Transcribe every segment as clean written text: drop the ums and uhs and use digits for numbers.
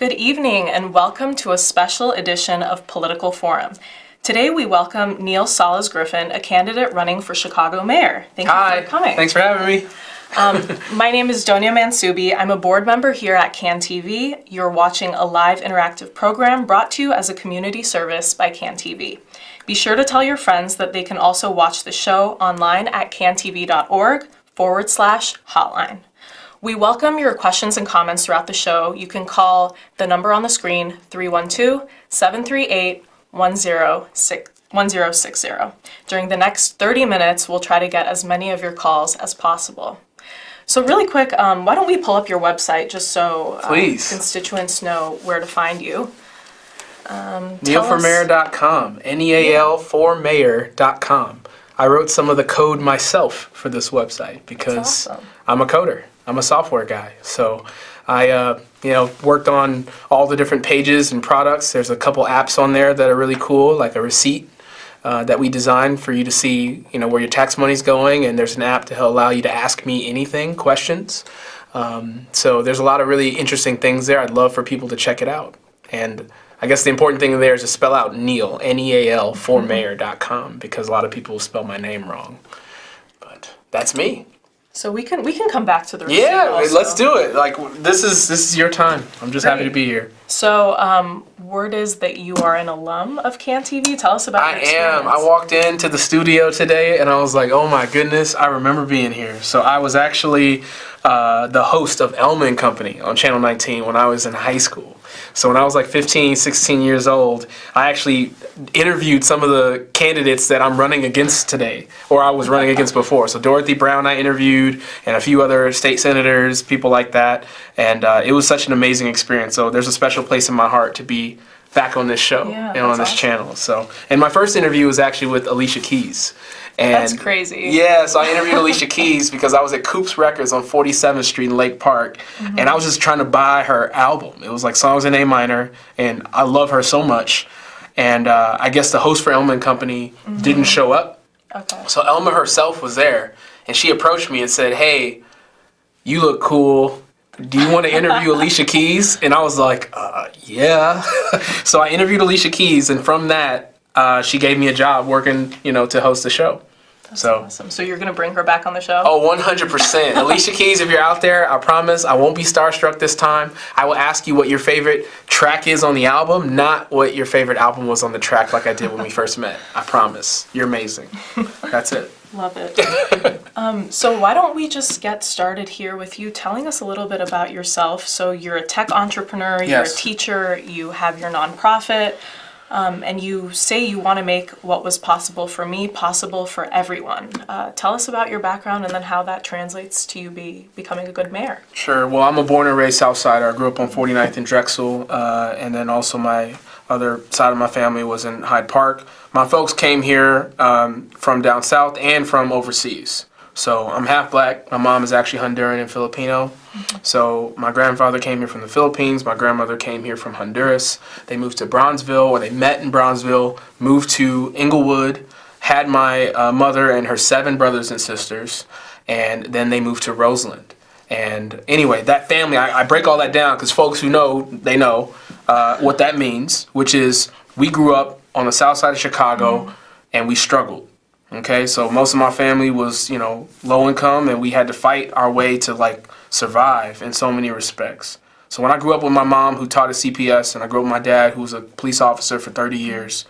Good evening and welcome to a special edition of Political Forum. Today we welcome Neal Sáles-Griffin, a candidate running for Chicago mayor. Thank you for coming. Thanks for having me. My name is Donia Mansubi. I'm a board member here at CAN TV. You're watching a live interactive program brought to you as a community service by CAN TV. Be sure to tell your friends that they can also watch the show online at cantv.org/hotline. We welcome your questions and comments throughout the show. You can call the number on the screen, 312-738-1060. During the next 30 minutes, we'll try to get as many of your calls as possible. So really quick, why don't we pull up your website just so constituents know where to find you. Neal4mayor.com, Neal4mayor.com. I wrote some of the code myself for this website because I'm a coder. I'm a software guy. So I worked on all the different pages and products. There's a couple apps on there that are really cool, like a receipt that we designed for you to see, where your tax money's going. And there's an app to allow you to ask me anything, questions. So there's a lot of really interesting things there. I'd love for people to check it out. And I guess the important thing there is to spell out Neal, Neal, 4mayor.com, because a lot of people spell my name wrong. But that's me. So we can come back to the receipt also. Let's do it. Like this is your time. I'm just happy to be here. So word is that you are an alum of CAN TV. Tell us about your experience. I walked into the studio today and I was like, oh my goodness, I remember being here. So I was actually the host of Elma & Company on Channel 19 when I was in high school. So when I was like 15, 16 years old, I actually interviewed some of the candidates that I'm running against today, or I was running against before. So Dorothy Brown I interviewed, and a few other state senators, people like that. And it was such an amazing experience. So there's a special place in my heart to be back on this show and on this channel. So, and my first interview was actually with Alicia Keys. And that's crazy. Yeah, so I interviewed Alicia Keys because I was at Coop's Records on 47th Street in Lake Park, and I was just trying to buy her album. It was like songs in A minor, and I love her so much. And I guess the host for Elma & Company didn't show up. Okay. So Elma herself was there, and she approached me and said, hey, you look cool. Do you want to interview Alicia Keys? And I was like, yeah. So I interviewed Alicia Keys, and from that, she gave me a job working, to host the show. That's awesome. So you're going to bring her back on the show? Oh, 100%. Alicia Keys, if you're out there, I promise I won't be starstruck this time. I will ask you what your favorite track is on the album, not what your favorite album was on the track like I did when we first met. I promise. You're amazing. That's it. Love it. So why don't we just get started here with you telling us a little bit about yourself. So you're a tech entrepreneur, you're a teacher, you have your nonprofit. And you say you want to make what was possible for me possible for everyone. Tell us about your background and then how that translates to you becoming a good mayor. Sure. Well, I'm a born and raised Southsider. I grew up on 49th and Drexel, and then also my other side of my family was in Hyde Park. My folks came here from down south and from overseas. So I'm half black. My mom is actually Honduran and Filipino. So my grandfather came here from the Philippines. My grandmother came here from Honduras. They moved to Bronzeville, or they met in Bronzeville, moved to Inglewood, had my mother and her 7 brothers and sisters, and then they moved to Roseland. And anyway, that family, I break all that down because folks who know, they know what that means, which is we grew up on the south side of Chicago and we struggled. Okay, so most of my family was, low income, and we had to fight our way to survive in so many respects. So when I grew up with my mom, who taught at CPS, and I grew up with my dad, who was a police officer for 30 years,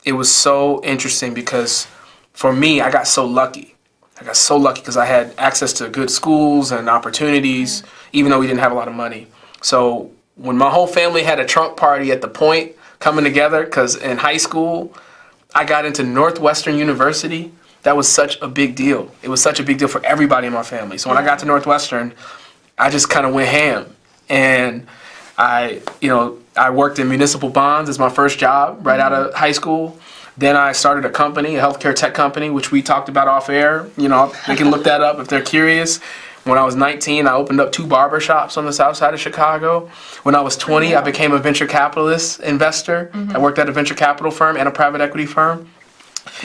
it was so interesting because for me, I got so lucky. I got so lucky because I had access to good schools and opportunities, even though we didn't have a lot of money. So when my whole family had a trunk party at the Point coming together, because in high school, I got into Northwestern University. That was such a big deal. It was such a big deal for everybody in my family. So when I got to Northwestern, I just kind of went ham. And I worked in municipal bonds as my first job right out of high school. Then I started a company, a healthcare tech company, which we talked about off air. They can look that up if they're curious. When I was 19, I opened up 2 barber shops on the south side of Chicago. When I was 20, I became a venture capitalist investor. I worked at a venture capital firm and a private equity firm.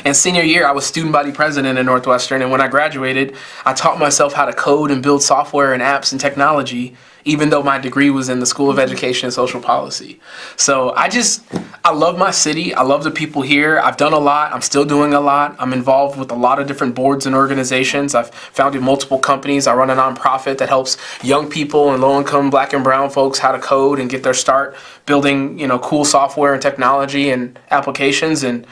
And senior year, I was student body president at Northwestern. And when I graduated, I taught myself how to code and build software and apps and technology even though my degree was in the School of Education and Social Policy. So I love my city. I love the people here. I've done a lot. I'm still doing a lot. I'm involved with a lot of different boards and organizations. I've founded multiple companies. I run a nonprofit that helps young people and low-income Black and brown folks how to code and get their start building, cool software and technology and applications. And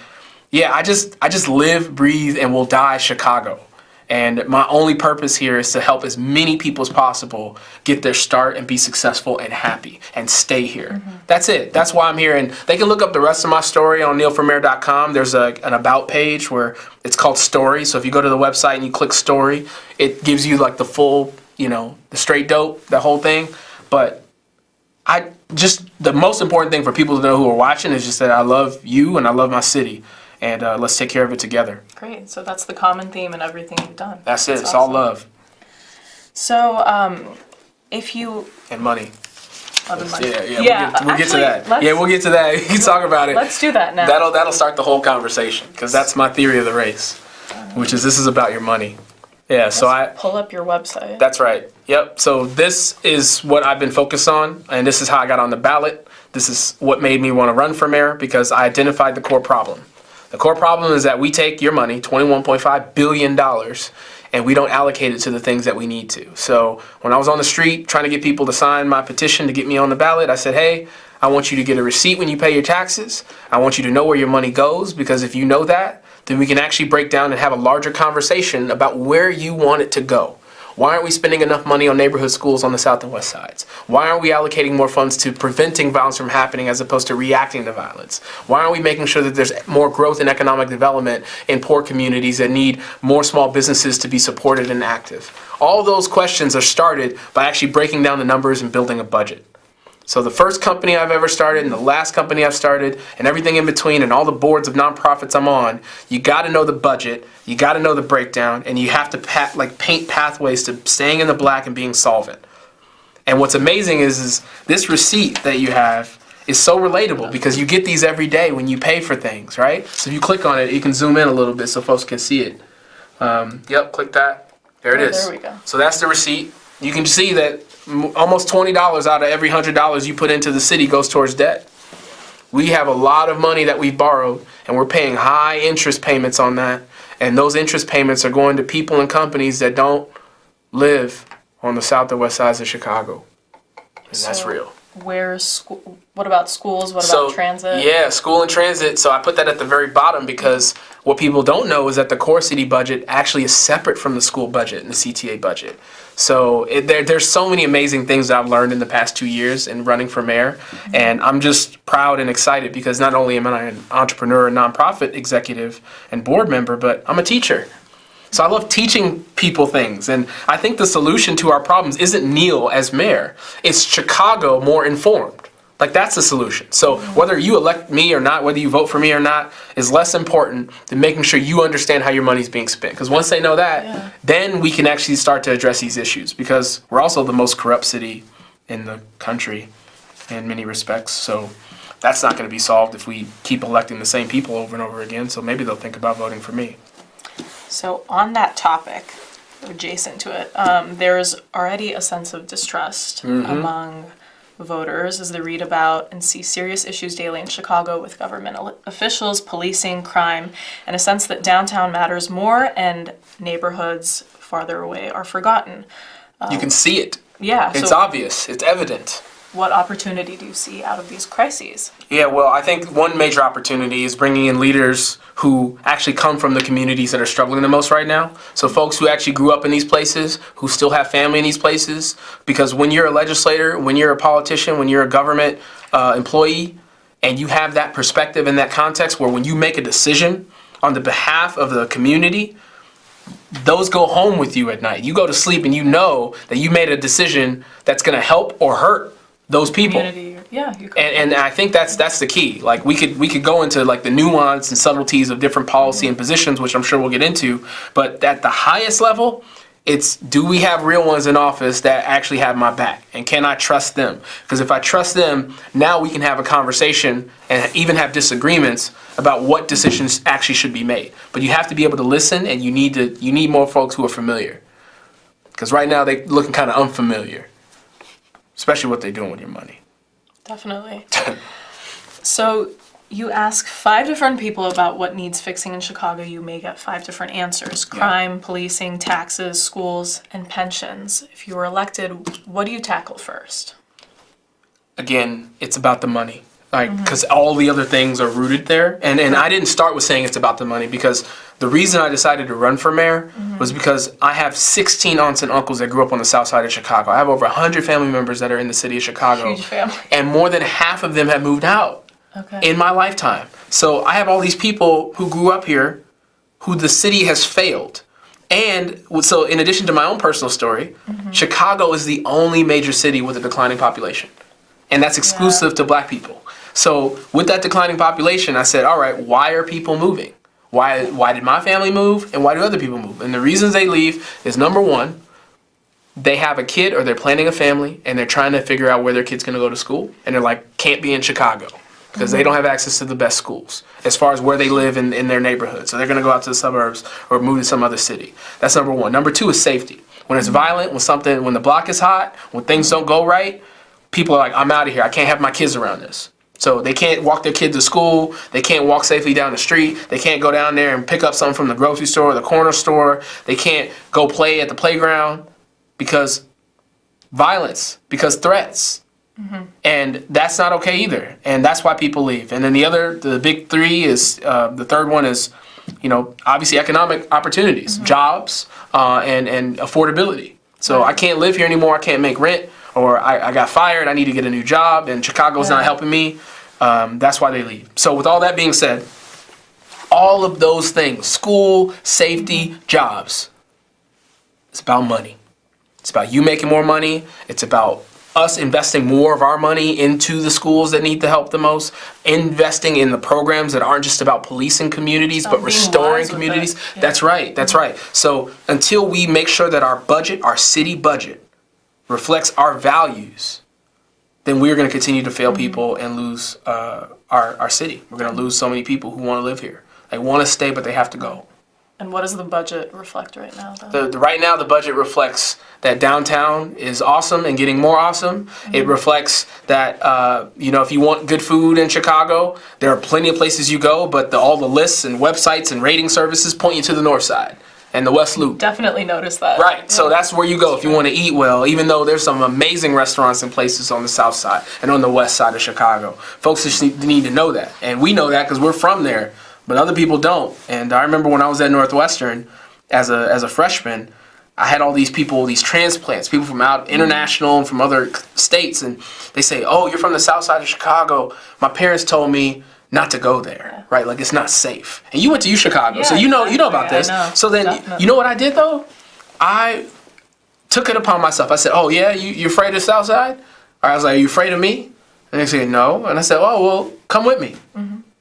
yeah, I just live, breathe, and will die Chicago. And my only purpose here is to help as many people as possible get their start and be successful and happy and stay here. That's it. That's why I'm here. And they can look up the rest of my story on nealformayor.com. There's an about page where it's called Story. So if you go to the website and you click Story, it gives you like the full, the straight dope, the whole thing. But the most important thing for people to know who are watching is just that I love you and I love my city. And let's take care of it together. Great. So that's the common theme in everything you've done. That's it. It's all love. So if you... And money. Love and money. Yeah. We'll get to that. Yeah, we'll get to that. You can talk about it. Let's do that now. That'll start the whole conversation, because that's my theory of the race, which is this is about your money. Yeah, so pull up your website. That's right. Yep. So this is what I've been focused on, and this is how I got on the ballot. This is what made me want to run for mayor, because I identified the core problem. The core problem is that we take your money, $21.5 billion, and we don't allocate it to the things that we need to. So when I was on the street trying to get people to sign my petition to get me on the ballot, I said, hey, I want you to get a receipt when you pay your taxes. I want you to know where your money goes, because if you know that, then we can actually break down and have a larger conversation about where you want it to go. Why aren't we spending enough money on neighborhood schools on the south and west sides? Why aren't we allocating more funds to preventing violence from happening as opposed to reacting to violence? Why aren't we making sure that there's more growth and economic development in poor communities that need more small businesses to be supported and active? All those questions are started by actually breaking down the numbers and building a budget. So the first company I've ever started and the last company I've started and everything in between and all the boards of nonprofits I'm on, you got to know the budget, you got to know the breakdown, and you have to paint pathways to staying in the black and being solvent. And what's amazing is this receipt that you have is so relatable, because you get these every day when you pay for things, right? So if you click on it, you can zoom in a little bit so folks can see it. Yep, click that. There it is. There we go. So that's the receipt. You can see that almost $20 out of every $100 you put into the city goes towards debt. We have a lot of money that we've borrowed, and we're paying high interest payments on that. And those interest payments are going to people and companies that don't live on the south and west sides of Chicago. And that's real. What about schools? What about transit? Yeah, school and transit. So I put that at the very bottom, because what people don't know is that the core city budget actually is separate from the school budget and the CTA budget. So there's so many amazing things that I've learned in the past 2 years in running for mayor. And I'm just proud and excited, because not only am I an entrepreneur, a nonprofit executive and board member, but I'm a teacher. So I love teaching people things. And I think the solution to our problems isn't Neal as mayor. It's Chicago more informed. Like, that's the solution. So whether you elect me or not, whether you vote for me or not, is less important than making sure you understand how your money's being spent. Because once they know that, then we can actually start to address these issues. Because we're also the most corrupt city in the country in many respects. So that's not going to be solved if we keep electing the same people over and over again. So maybe they'll think about voting for me. So on that topic, adjacent to it, there's already a sense of distrust among voters as they read about and see serious issues daily in Chicago with government officials, policing, crime, and a sense that downtown matters more and neighborhoods farther away are forgotten. You can see it. Yeah. It's obvious. It's evident. What opportunity do you see out of these crises? Yeah, well, I think one major opportunity is bringing in leaders who actually come from the communities that are struggling the most right now. So folks who actually grew up in these places, who still have family in these places. Because when you're a legislator, when you're a politician, when you're a government employee, and you have that perspective and that context where when you make a decision on the behalf of the community, those go home with you at night. You go to sleep and you know that you made a decision that's going to help or hurt those people. Yeah, and I think that's the key. Like, we could go into like the nuance and subtleties of different policy and positions, which I'm sure we'll get into. But at the highest level, it's, do we have real ones in office that actually have my back, and can I trust them? Because if I trust them, now we can have a conversation and even have disagreements about what decisions actually should be made. But you have to be able to listen, and you need more folks who are familiar. Because right now they're looking kind of unfamiliar. especially what they're doing with your money. Definitely. So you ask 5 different people about what needs fixing in Chicago. You may get 5 different answers. Crime, policing, taxes, schools, and pensions. If you were elected, what do you tackle first? Again, it's about the money. Like, because all the other things are rooted there. And I didn't start with saying it's about the money, because the reason I decided to run for mayor was because I have 16 aunts and uncles that grew up on the south side of Chicago. I have over 100 family members that are in the city of Chicago. Huge family. And more than half of them have moved out in my lifetime. So I have all these people who grew up here who the city has failed. And so in addition to my own personal story, Chicago is the only major city with a declining population. And that's exclusive to black people. So with that declining population, I said, all right, why are people moving? Why did my family move, and why do other people move? And the reasons they leave is, number one, they have a kid or they're planning a family and they're trying to figure out where their kid's going to go to school. And they're like, can't be in Chicago because they don't have access to the best schools as far as where they live in their neighborhood. So they're going to go out to the suburbs or move to some other city. That's number one. Number two is safety. When it's violent, when the block is hot, when things don't go right, people are like, I'm out of here. I can't have my kids around this. So they can't walk their kids to school. They can't walk safely down the street. They can't go down there and pick up something from the grocery store or the corner store. They can't go play at the playground because violence, because threats. And that's not okay either. And that's why people leave. And then the big three is, the third one is, obviously economic opportunities, jobs, and affordability. So I can't live here anymore. I can't make rent. Or I got fired, I need to get a new job, and Chicago's not helping me. That's why they leave. So with all that being said, all of those things, school, safety, jobs, it's about money. It's about you making more money. It's about us investing more of our money into the schools that need the help the most, investing in the programs that aren't just about policing communities, but restoring communities. That's right. So until we make sure that our city budget, reflects our values, then we're going to continue to fail people and lose our city. We're going to lose so many people who want to live here. They want to stay, but they have to go. And what does the budget reflect right now, though? Right now, the budget reflects that downtown is awesome and getting more awesome. It reflects that, if you want good food in Chicago, there are plenty of places you go, but all the lists and websites and rating services point you to the north side and the West Loop. Definitely noticed that. Right, yeah. So that's where you go if you want to eat well, even though there's some amazing restaurants and places on the south side and on the west side of Chicago. Folks just need to know that. And we know that because we're from there, but other people don't. And I remember when I was at Northwestern as a freshman, I had all these people, these transplants, people from out international and from other states, and they say, oh, you're from the south side of Chicago. My parents told me not to go there, right? Like, it's not safe. And you went to UChicago, so you know about this. So then, you know what I did, though? I took it upon myself. I said, oh, yeah, you afraid of the south side? Or I was like, are you afraid of me? And they said, no. And I said, oh, well, come with me.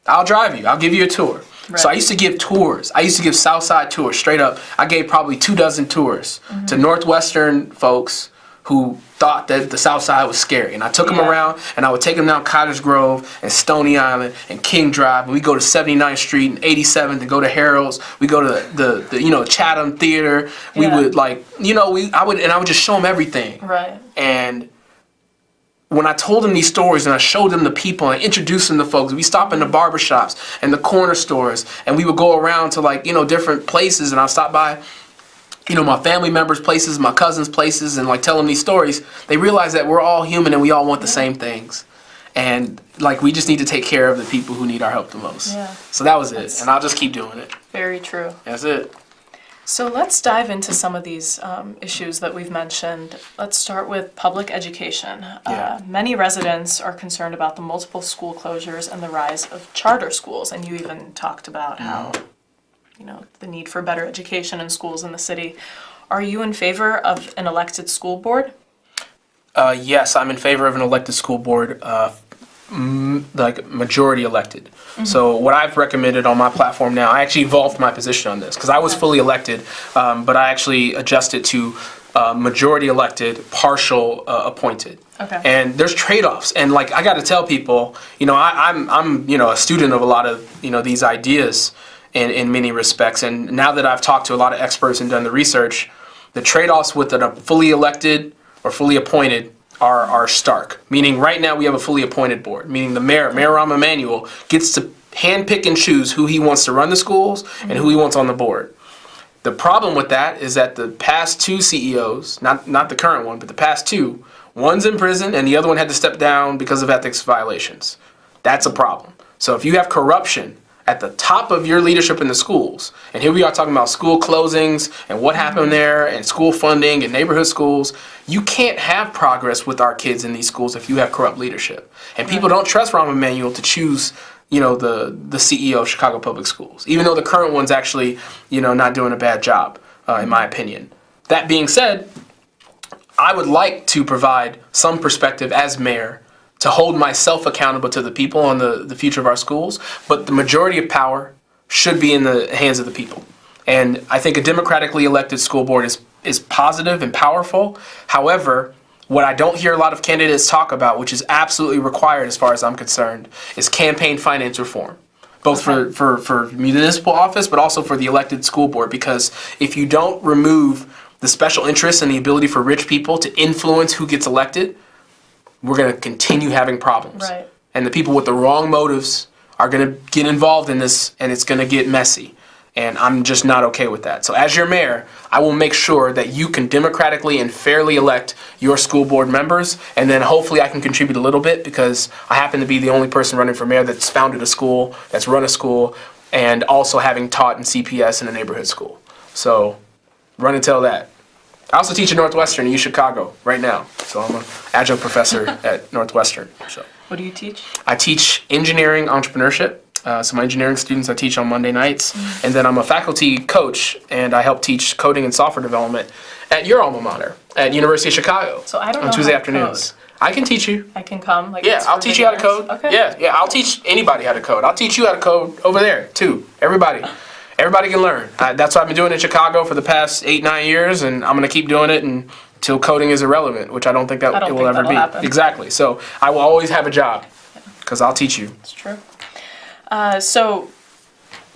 I'll drive you. I'll give you a tour. Right. So I used to give tours. I used to give Southside tours straight up. I gave probably 24 tours to Northwestern folks who thought that the South Side was scary. And I took them around, and I would take them down Cottage Grove and Stony Island and King Drive. And we go to 79th Street and 87th and go to Harold's. We go to the Chatham Theater. We would I would just show them everything. Right. And when I told them these stories and I showed them the people and introduced them to folks, we stopped in the barbershops and the corner stores, and we would go around to different places, and I'll stop by my family members' places, my cousins' places, and tell them these stories. They realize that we're all human and we all want the same things. And we just need to take care of the people who need our help the most. Yeah. So that was it. And I'll just keep doing it. Very true. That's it. So let's dive into some of these issues that we've mentioned. Let's start with public education. Many residents are concerned about the multiple school closures and the rise of charter schools. And you even talked about how the need for better education in schools in the city. Are you in favor of an elected school board? Yes, I'm in favor of an elected school board, majority elected. So what I've recommended on my platform now, I actually evolved my position on this because I was fully elected, but I actually adjusted to majority elected, partial appointed. Okay. And there's trade-offs, and I got to tell people, I'm a student of a lot of these ideas. In many respects, and now that I've talked to a lot of experts and done the research, the trade-offs with a fully elected or fully appointed are stark. Meaning right now we have a fully appointed board, meaning the mayor, Mayor Rahm Emanuel, gets to handpick and choose who he wants to run the schools and who he wants on the board. The problem with that is that the past two CEOs, not the current one, but the past two, one's in prison and the other one had to step down because of ethics violations. That's a problem. So if you have corruption at the top of your leadership in the schools, and here we are talking about school closings and what happened there and school funding and neighborhood schools, you can't have progress with our kids in these schools if you have corrupt leadership. And people don't trust Rahm Emanuel to choose, the CEO of Chicago Public Schools, even though the current one's actually, not doing a bad job, in my opinion. That being said, I would like to provide some perspective as mayor to hold myself accountable to the people on the future of our schools, but the majority of power should be in the hands of the people. And I think a democratically elected school board is positive and powerful. However, what I don't hear a lot of candidates talk about, which is absolutely required as far as I'm concerned, is campaign finance reform. Both for municipal office, but also for the elected school board. Because if you don't remove the special interests and the ability for rich people to influence who gets elected, we're going to continue having problems. Right. And the people with the wrong motives are going to get involved in this, and it's going to get messy. And I'm just not okay with that. So as your mayor, I will make sure that you can democratically and fairly elect your school board members, and then hopefully I can contribute a little bit because I happen to be the only person running for mayor that's founded a school, that's run a school, and also having taught in CPS in a neighborhood school. So run and tell that. I also teach at Northwestern in Chicago right now. So I'm an adjunct professor at Northwestern. So what do you teach? I teach engineering entrepreneurship. So my engineering students I teach on Monday nights. And then I'm a faculty coach, and I help teach coding and software development at your alma mater, at University of Chicago. So I don't know on Tuesday how to afternoons. I can teach you. I can come? Yeah, I'll teach you how to code. Okay. Yeah, I'll teach anybody how to code. I'll teach you how to code over there, too. Everybody can learn. That's what I've been doing in Chicago for the past 8-9 years, and I'm going to keep doing it until coding is irrelevant, which I don't think it will ever be. Happen. Exactly. So I will always have a job because I'll teach you. It's true. So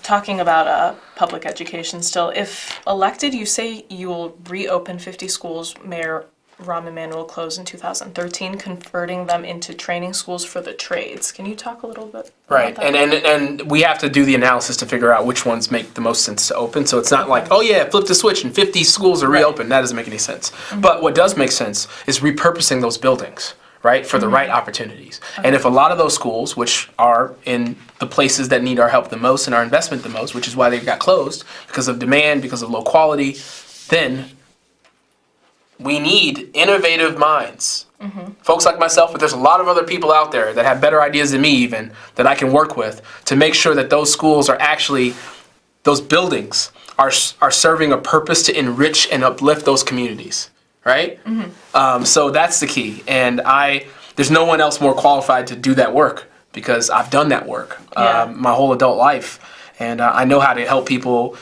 talking about public education still, if elected, you say you will reopen 50 schools Mayor Rahm Emanuel closed in 2013, converting them into training schools for the trades. Can you talk a little bit about that? And we have to do the analysis to figure out which ones make the most sense to open. So it's not like, oh yeah, flip the switch and 50 schools are reopened. That doesn't make any sense. But what does make sense is repurposing those buildings, right, for the right opportunities. And if a lot of those schools, which are in the places that need our help the most and our investment the most, which is why they got closed, because of demand, because of low quality, then we need innovative minds. Folks like myself, but there's a lot of other people out there that have better ideas than me even, that I can work with to make sure that those schools are actually, those buildings are serving a purpose to enrich and uplift those communities, right? So that's the key. And there's no one else more qualified to do that work because I've done that work my whole adult life. And I know how to help people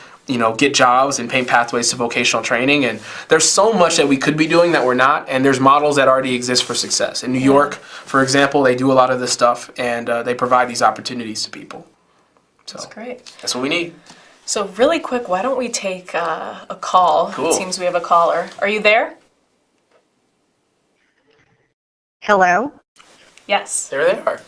get jobs and paint pathways to vocational training. And there's so much that we could be doing that we're not. And there's models that already exist for success. In New York, for example, they do a lot of this stuff and they provide these opportunities to people. So that's great. That's what we need. So really quick, why don't we take a call? Cool. It seems we have a caller. Are you there? Hello? Yes. There they are.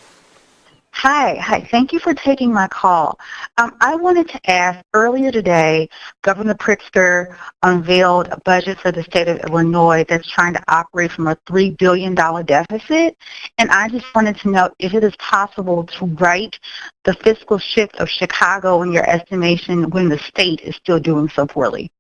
Hi. Thank you for taking my call. I wanted to ask, earlier today, Governor Pritzker unveiled a budget for the state of Illinois that's trying to operate from a $3 billion deficit, and I just wanted to know if it is possible to right the fiscal shift of Chicago in your estimation when the state is still doing so poorly.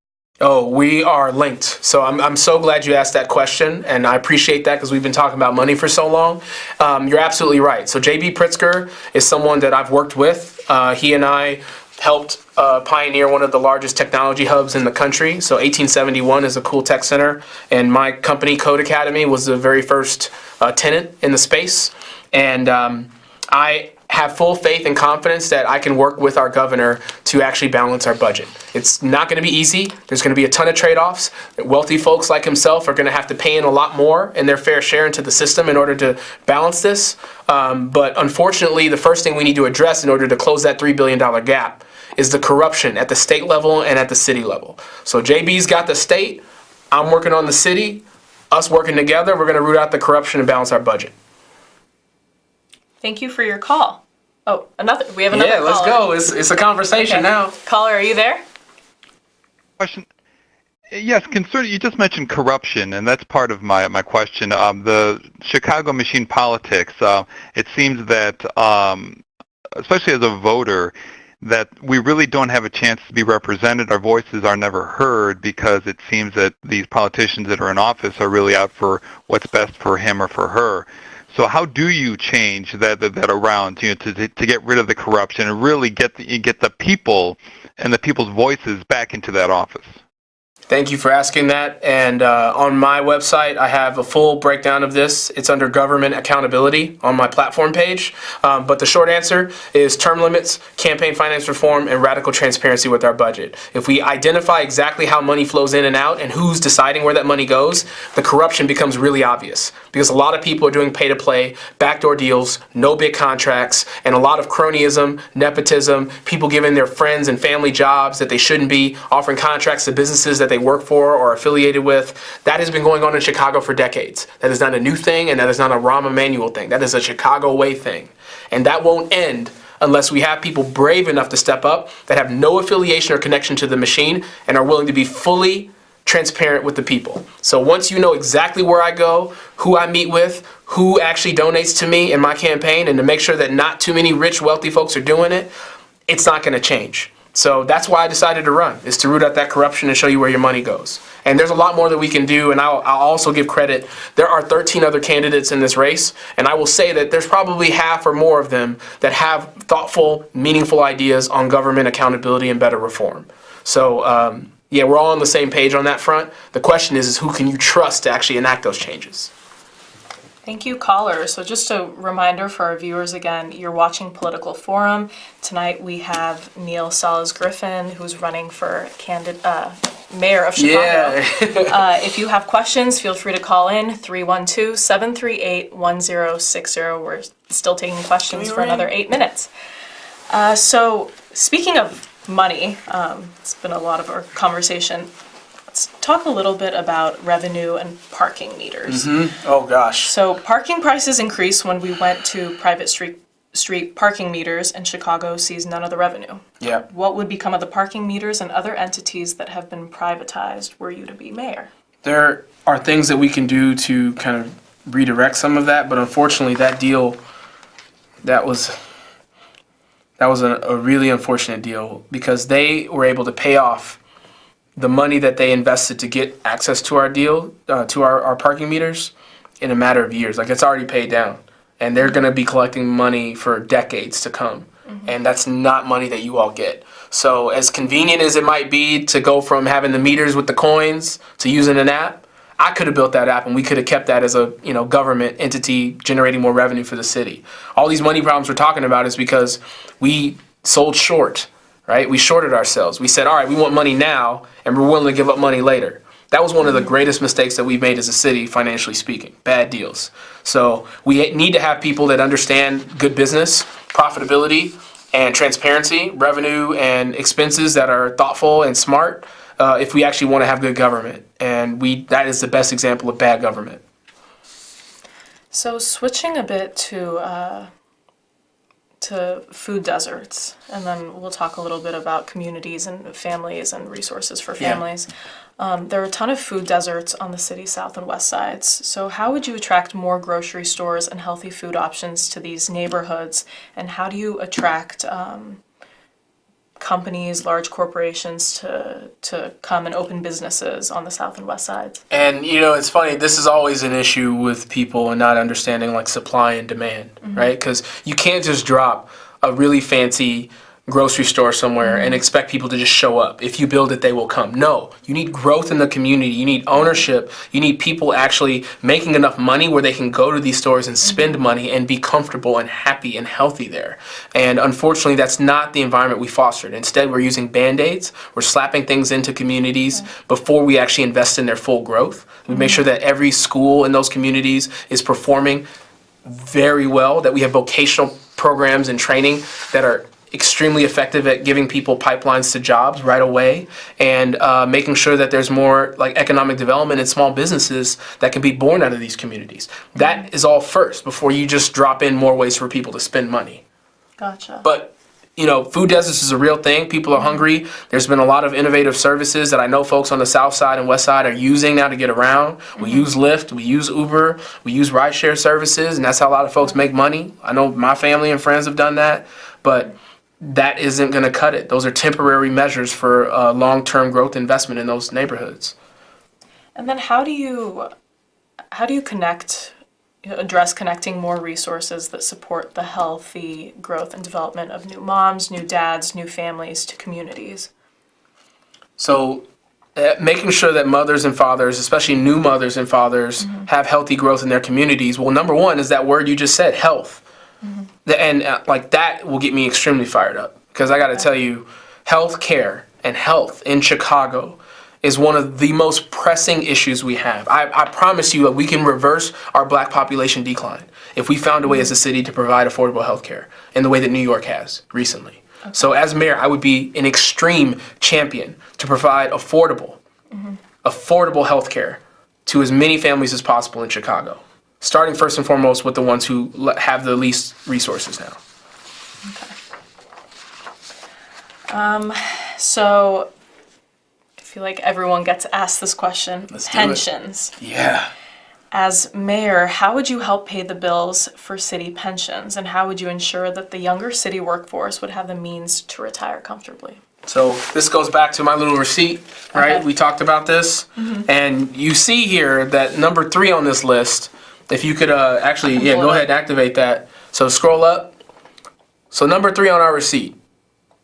Oh, we are linked. So I'm so glad you asked that question, and I appreciate that because we've been talking about money for so long. You're absolutely right. So J.B. Pritzker is someone that I've worked with. He and I helped pioneer one of the largest technology hubs in the country. So 1871 is a cool tech center, and my company, Code Academy, was the very first tenant in the space. And I have full faith and confidence that I can work with our governor to actually balance our budget. It's not going to be easy. There's going to be a ton of trade-offs. Wealthy folks like himself are going to have to pay in a lot more in their fair share into the system in order to balance this. But unfortunately, the first thing we need to address in order to close that $3 billion gap is the corruption at the state level and at the city level. So JB's got the state. I'm working on the city. us working together, we're going to root out the corruption and balance our budget. Thank you for your call. Oh, we have another caller. Yeah, let's go. It's a conversation now. Caller, are you there? Question. Yes, you just mentioned corruption, and that's part of my question. The Chicago machine politics, it seems that, especially as a voter, that we really don't have a chance to be represented. Our voices are never heard because it seems that these politicians that are in office are really out for what's best for him or for her. So how do you change that around, to get rid of the corruption and really get the people and the people's voices back into that office? Thank you for asking that. And on my website, I have a full breakdown of this. It's under government accountability on my platform page. But the short answer is term limits, campaign finance reform, and radical transparency with our budget. If we identify exactly how money flows in and out and who's deciding where that money goes, the corruption becomes really obvious. Because a lot of people are doing pay-to-play, backdoor deals, no big contracts, and a lot of cronyism, nepotism, people giving their friends and family jobs that they shouldn't be, offering contracts to businesses that they work for or affiliated with. That has been going on in Chicago for decades. That is not a new thing, and that is not a Rahm Emanuel thing. That is a Chicago way thing. And that won't end unless we have people brave enough to step up that have no affiliation or connection to the machine and are willing to be fully transparent with the people. So once you know exactly where I go, who I meet with, who actually donates to me in my campaign, and to make sure that not too many rich, wealthy folks are doing it, it's not going to change. So that's why I decided to run, is to root out that corruption and show you where your money goes. And there's a lot more that we can do, and I'll also give credit. There are 13 other candidates in this race, and I will say that there's probably half or more of them that have thoughtful, meaningful ideas on government accountability and better reform. So, yeah, we're all on the same page on that front. The question is who can you trust to actually enact those changes? Thank you, caller. So just a reminder for our viewers again, you're watching Political Forum. Tonight we have Neal Sáles-Griffin, who's running for mayor of Chicago. Yeah. If you have questions, feel free to call in 312-738-1060. We're still taking questions for another 8 minutes. So speaking of money, it's been a lot of our conversation. Let's talk a little bit about revenue and parking meters. Mm-hmm. Oh, gosh. So parking prices increase when we went to private street parking meters, and Chicago sees none of the revenue. Yeah. What would become of the parking meters and other entities that have been privatized were you to be mayor? There are things that we can do to kind of redirect some of that, but unfortunately that deal, that was a really unfortunate deal, because they were able to pay off the money that they invested to get access to our deal, to our parking meters, in a matter of years. Like, it's already paid down, and they're going to be collecting money for decades to come. Mm-hmm. And that's not money that you all get. So as convenient as it might be to go from having the meters with the coins to using an app, I could have built that app and we could have kept that as a government entity generating more revenue for the city. All these money problems we're talking about is because we sold short. Right? We shorted ourselves. We said, all right, we want money now, and we're willing to give up money later. That was one of the greatest mistakes that we've made as a city, financially speaking. Bad deals. So we need to have people that understand good business, profitability, and transparency, revenue and expenses that are thoughtful and smart, if we actually want to have good government. And that is the best example of bad government. So switching a bit to food deserts, and then we'll talk a little bit about communities and families and resources for families. Yeah. There are a ton of food deserts on the city's south and west sides. So how would you attract more grocery stores and healthy food options to these neighborhoods? And how do you attract companies, large corporations to come and open businesses on the south and west sides? And it's funny, this is always an issue with people and not understanding like supply and demand, mm-hmm. right? Because you can't just drop a really fancy grocery store somewhere and expect people to just show up. If you build it, they will come. No, you need growth in the community. You need ownership. You need people actually making enough money where they can go to these stores and spend money and be comfortable and happy and healthy there. And unfortunately, that's not the environment we fostered. Instead, we're using Band-Aids. We're slapping things into communities before we actually invest in their full growth. We make sure that every school in those communities is performing very well, that we have vocational programs and training that are extremely effective at giving people pipelines to jobs right away, and making sure that there's more like economic development and small businesses that can be born out of these communities. That is all first before you just drop in more ways for people to spend money. Gotcha. But food deserts is a real thing. People are hungry. There's been a lot of innovative services that I know folks on the south side and west side are using now to get around. We use Lyft, we use Uber, we use rideshare services, and that's how a lot of folks make money. I know my family and friends have done that, but that isn't going to cut it. Those are temporary measures for long-term growth investment in those neighborhoods. And then how do you address connecting more resources that support the healthy growth and development of new moms, new dads, new families to communities? So making sure that mothers and fathers, especially new mothers and fathers, have healthy growth in their communities. Well, number one is that word you just said, health. And that will get me extremely fired up, because I got to tell you, health care and health in Chicago is one of the most pressing issues we have. I promise you that we can reverse our black population decline if we found a way as a city to provide affordable health care in the way that New York has recently. Okay. So as mayor, I would be an extreme champion to provide affordable health care to as many families as possible in Chicago, starting first and foremost with the ones who have the least resources now. Okay. So I feel like everyone gets asked this question. Let's pensions. do it. Yeah. As mayor, how would you help pay the bills for city pensions, and how would you ensure that the younger city workforce would have the means to retire comfortably? So this goes back to my little receipt, right? Okay. We talked about this, and you see here that number 3 on this list, if you could go ahead and activate that. So scroll up. So number 3 on our receipt,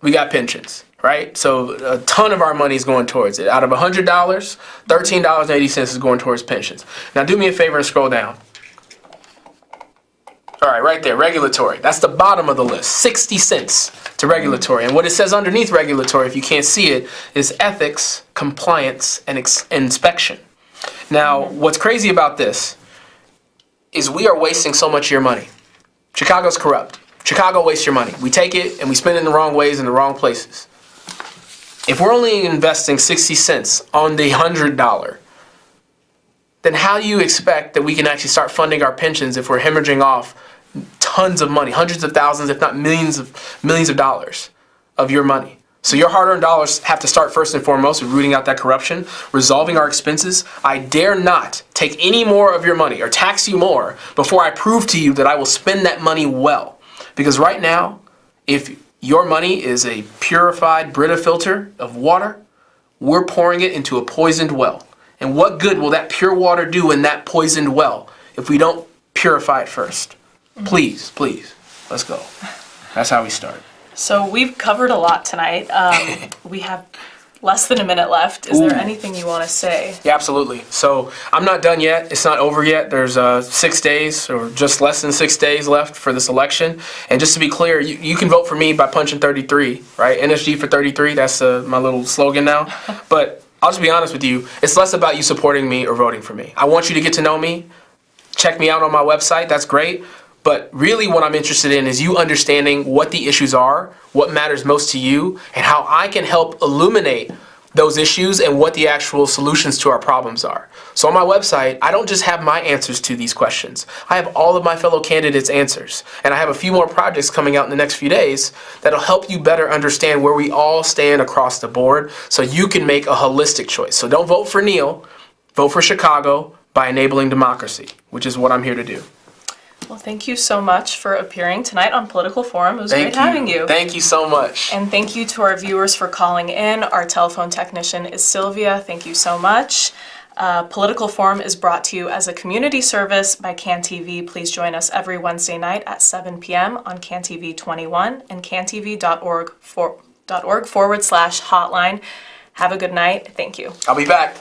we got pensions. Right? So a ton of our money is going towards it. Out of $100, $13.80 is going towards pensions. Now do me a favor and scroll down. All right, right there, regulatory. That's the bottom of the list, 60 cents to regulatory. And what it says underneath regulatory, if you can't see it, is ethics, compliance, and inspection. Now, what's crazy about this is we are wasting so much of your money. Chicago's corrupt. Chicago wastes your money. We take it and we spend it in the wrong ways in the wrong places. If we're only investing 60 cents on the $100, then how do you expect that we can actually start funding our pensions if we're hemorrhaging off tons of money, hundreds of thousands, if not millions of dollars of your money? So your hard-earned dollars have to start first and foremost with rooting out that corruption, resolving our expenses. I dare not take any more of your money or tax you more before I prove to you that I will spend that money well. Because right now, if your money is a purified Brita filter of water, we're pouring it into a poisoned well. And what good will that pure water do in that poisoned well if we don't purify it first? Please, let's go. That's how we start. So we've covered a lot tonight. We have less than a minute left. Is there anything you want to say? Yeah, absolutely. So I'm not done yet. It's not over yet. There's 6 days or just less than 6 days left for this election. And just to be clear, you can vote for me by punching 33, right? NSG for 33. That's my little slogan now. But I'll just be honest with you. It's less about you supporting me or voting for me. I want you to get to know me. Check me out on my website. That's great. But really what I'm interested in is you understanding what the issues are, what matters most to you, and how I can help illuminate those issues and what the actual solutions to our problems are. So on my website, I don't just have my answers to these questions. I have all of my fellow candidates' answers. And I have a few more projects coming out in the next few days that'll help you better understand where we all stand across the board so you can make a holistic choice. So don't vote for Neal, vote for Chicago by enabling democracy, which is what I'm here to do. Well, thank you so much for appearing tonight on Political Forum. It was great having you. Thank you so much. And thank you to our viewers for calling in. Our telephone technician is Sylvia. Thank you so much. Political Forum is brought to you as a community service by CanTV. Please join us every Wednesday night at 7 p.m. on CanTV 21 and cantv.org/hotline. Have a good night. Thank you. I'll be back.